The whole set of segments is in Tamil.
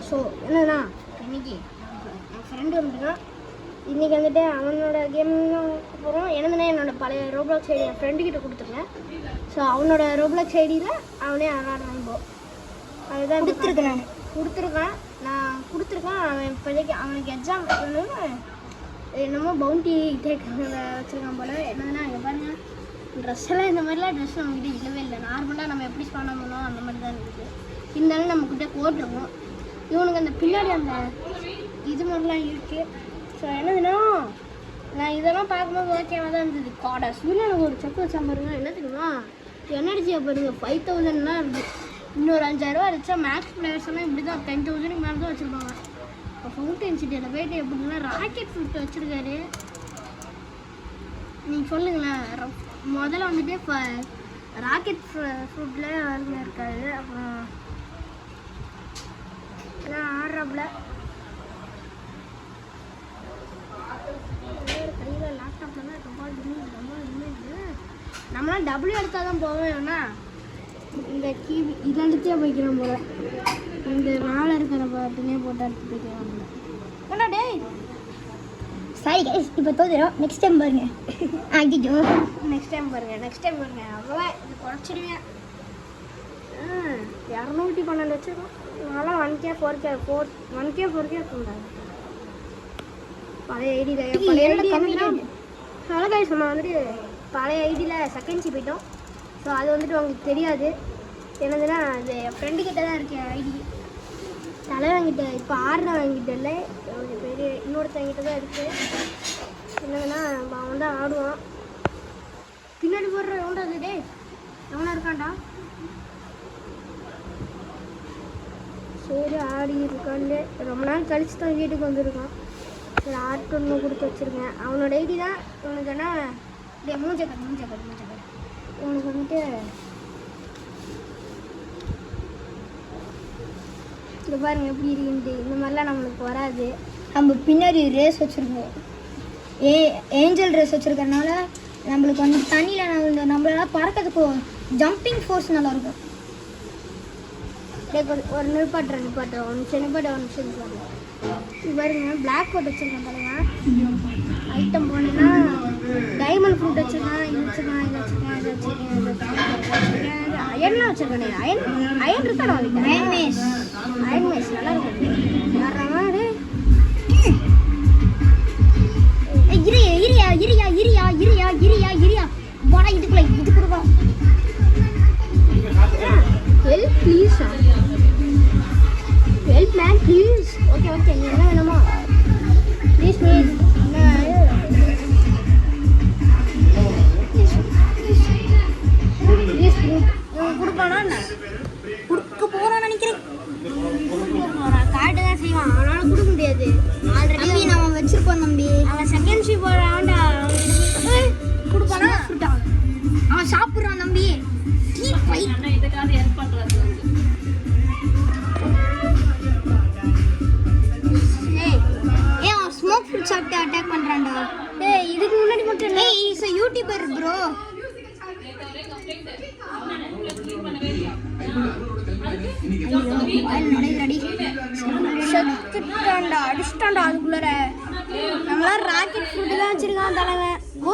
ஸோ என்னன்னா இன்னைக்கு என் ஃப்ரெண்டு வந்துருக்கான். இன்றைக்கி வந்துட்டு அவனோட கேம் போகிறோம். என்னதுன்னா என்னோட பழைய ரோப்ளாக்ஸ் ஐடி என் ஃப்ரெண்டுக்கிட்ட கொடுத்துருக்கேன். ஸோ அவனோட ரோப்ளாக்ஸ் ஐடியில் அவனே விளாடுறான். இப்போ அதுதான் கொடுத்துருக்கான். நான் கொடுத்துருக்கான். அவன் இப்போதைக்கு அவனுக்கு எக்ஸாம் என்னமோ பவுண்டி வச்சுருக்கான் போல். என்னதுன்னா இங்கே பாருங்கள், ட்ரெஸ்ஸெல்லாம் இந்த மாதிரிலாம் ட்ரெஸ் நம்மக்கிட்ட இல்லவே இல்லை. நார்மலாக நம்ம எப்படி ஸ்பான் பண்ணோம் அந்த மாதிரி தான் இருக்குது. இருந்தாலும் நம்மக்கிட்ட கோட் இருக்கும். இவனுக்கு அந்த பின்னாடி அந்த இது மாதிரிலாம் இருக்குது. ஸோ என்னதுன்னா நான் இதெல்லாம் பார்க்கும்போது ஓகேவாக தான் இருந்தது. காடஸ் இல்லை எனக்கு ஒரு செக் வச்சா பாருங்க. என்ன தெரியுமா, எனர்ஜியை பாருங்க 5000லாம் இருக்குது. இன்னொரு 5000 இருந்துச்சா மேக்ஸ் பிளேயர்ஸ் எல்லாம் இப்படி தான் 10,000க்கு மேலே தான் வச்சுருப்பாங்க. இப்போ ஃபவுண்டன் சிட்டியில் போய்ட்டு எப்படின்னா ராக்கெட் ஃப்ரூட் வச்சுருக்காரு. நீங்கள் சொல்லுங்களேன். முதல்ல வந்துட்டு இப்போ ராக்கெட் ஃப்ரூட்டில் இருக்காது. அப்புறம் ஆடுறாப்புல கையில் லேப்டாப்பில் தான் ரொம்ப நம்மளாம் டபுள்யூ எடுத்தால் தான் போவேன்னா இந்த கீவி இதை எடுத்தே போய்க்கிறோம் போல. இந்த மேலே இருக்கிற பாட்டுனே போட்டு எடுத்து போய்க்கிறோம் போல. ஏன்னா டேய் சாரி கைஸ், இப்போ தோதுறோம். நெக்ஸ்ட் டைம் பாருங்க. ஐயோ நெக்ஸ்ட் டைம் பாருங்க. அவ்வளோதான், இது குறைச்சிடுவேன். 212 வச்சுருக்கோம். அதெல்லாம் 1K 4K 4K இருக்குண்டாங்க. பழைய ஐடியில் அதனால் கைஸ் நம்ம வந்துட்டு பழைய ஐடியில் செகண்ட்ஸி போயிட்டோம். ஸோ அது வந்துட்டு உங்களுக்கு தெரியாது. என்னதுன்னா அது என் ஃப்ரெண்டுக்கிட்ட தான் இருக்கேன் ஐடி. தலைவங்கிட்ட இப்போ ஆடுறவங்கிட்ட இல்லை, கொஞ்சம் பெரிய இன்னொருத்தவங்கிட்ட தான் இருக்குது. என்னதுன்னா அவன் தான் ஆடுவான். பின்னாடி போடுற எவன்டா அது டே எவனா இருக்கான்டா. சரி ஆடி இருக்கான்னு ரொம்ப நாள் கழிச்சு தான் வீட்டுக்கு வந்துருக்கான். சரி ஆட்டொன்று கொடுத்து வச்சுருக்கேன். அவனோட ஐடி தான். இவனுக்கு என்ன டே மூஞ்சக்கர் இவனுக்கு வந்துட்டு இது பாருங்க எப்படி இருக்குன்ட்டு. இந்த மாதிரிலாம் நம்மளுக்கு வராது. நம்ம பின்னாடி ரேஸ் வச்சுருக்கோம். ஏஞ்சல் ரேஸ் வச்சுருக்கறனால நம்மளுக்கு வந்து தண்ணியில் நம்மளால பறக்கிறதுக்கு ஜம்பிங் ஃபோர்ஸ் நல்லாயிருக்கும். ஒரு நிப்பாட்டுறேன் ஒரு நிமிஷம் இது பாருங்க பிளாக் கோட் வச்சுருக்கேன் பாருங்க. ஐட்டம் போனேன்னா டைமண்ட் ஃப்ரூட் வச்சுருக்கேன். இது வச்சுருக்கேன் அயன்லாம் வச்சுருக்கேன். அயன் இருக்காடா அயன் மேஸ் நல்லா இருக்கும். யாராவது போடா இதுக்குள்ள இது கொடுக்கும். Help please, help man please. Okay என்ன வேணுமா ப்ளீஸ் கொடுப்பானா என்ன கொடுக்க போறான்னு நினைக்கிறேன். காட்டு தான் செய்வான். அவனால கொடுக்க முடியாது. ஆல்ரெடி நம்ம வச்சிருப்போம் தம்பி. அவன் செகண்ட் ஷிப் போறான்டா. கொடுப்பானா அவன் சாப்பிட்றான் தம்பி. இதுக்காக ஹெல்ப் பண்றாரு. ஏய் அவன் ஸ்மோக் ஃப்ரூட் சாப்பிட்டு அட்டாக் பண்றான்டா. டேய் இதுக்கு முன்னாடி மட்டும் இல்லை. ஏய் இஸ் a YouTuber bro. அடிச்சிட்டான்டா அதுக்குள்ளார. நம்மளாம் ராக்கெட் ஃபுட்டு தான் வச்சிருக்கான் தலைவன். ஓ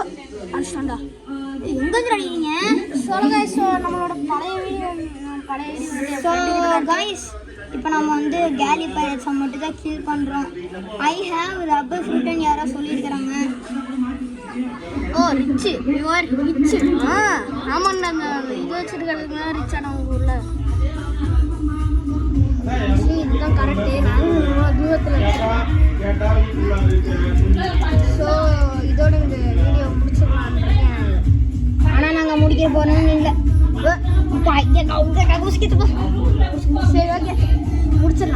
அடிச்சிட்டான்டா. எங்க அடிக்கிறீங்க? சொல்லுங்க. ஸோ நம்மளோட பழைய வீடியோ ஸோ காய்ஸ் இப்போ நம்ம வந்து கேலி பைரட்ஸை மட்டும் தான் கில் பண்ணுறோம். ஐ ஹேவ் ரப்பர் ஃப்ரூட்னு யாரோ சொல்லியிருக்கிறாங்க. ஓ ரிச்சு யுவர் ரிச்சு. ஆமாண்டா அந்த இது வச்சுருக்கிறதுக்குலாம் ரிச்சான உங்கள் ஊரில். இதுதான் கரெக்டு. நானும் தூரத்தில் வச்சுருக்கேன். ஸோ இதோட இந்த வீடியோ முடிச்சிடலான்னு இருக்கேன். ஆனால் நாங்கள் முடிக்க போகிறோம்னு இல்லை. சரி ஓகே முடிச்சிடலாம்.